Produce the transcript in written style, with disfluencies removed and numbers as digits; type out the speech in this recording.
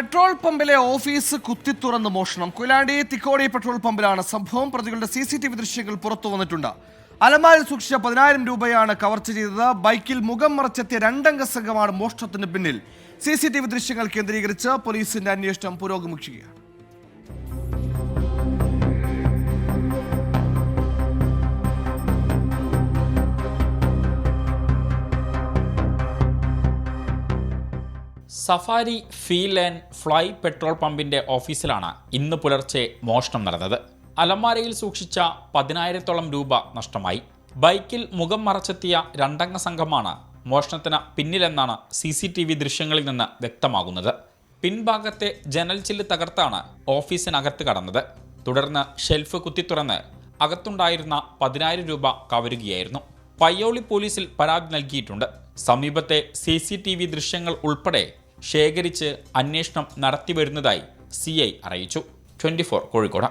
Petrol പമ്പിലെ office കുത്തിത്തുറന്ന് മോഷണം. Koyilandy Thikkodi petrol പമ്പിലാണ് സംഭവം. പ്രതികളുടെ CCTV ദൃശ്യങ്ങൾ പുറത്തു വന്നിട്ടുണ്ട്. അലമാരിൽ സൂക്ഷിച്ച 10,000 രൂപയാണ് കവർച്ച ചെയ്തത്. ബൈക്കിൽ മുഖം മറച്ചെത്തിയ രണ്ടംഗ സംഘമാണ് മോഷണത്തിന് പിന്നിൽ. CCTV ദൃശ്യങ്ങൾ കേന്ദ്രീകരിച്ച് പോലീസിന്റെ അന്വേഷണം പുരോഗമിക്കുകയാണ്. Safari feel and fly petrol പമ്പിന്റെ ഓഫീസിലാണ് ഇന്ന് പുലർച്ചെ മോഷണം നടന്നത്. അലമാരയിൽ സൂക്ഷിച്ച 10,000-ഓളം രൂപ നഷ്ടമായി. ബൈക്കിൽ മുഖം മറച്ചെത്തിയ രണ്ടംഗ സംഘമാണ് മോഷണത്തിന് പിന്നിലെന്നാണ് CCTV ദൃശ്യങ്ങളിൽ നിന്ന് വ്യക്തമാകുന്നത്. പിൻഭാഗത്തെ ജനൽ ചില്ല് തകർത്താണ് ഓഫീസിനകത്ത് കടന്നത്. തുടർന്ന് ഷെൽഫ് കുത്തിത്തുറന്ന് അകത്തുണ്ടായിരുന്ന 10,000 രൂപ കവരുകയായിരുന്നു. പയ്യോളി പോലീസിൽ പരാതി നൽകിയിട്ടുണ്ട്. സമീപത്തെ CCTV ദൃശ്യങ്ങൾ ഉൾപ്പെടെ ശേഖരിച്ച് അന്വേഷണം നടത്തിവരുന്നതായി CI അറിയിച്ചു. 24 കോഴിക്കോട്.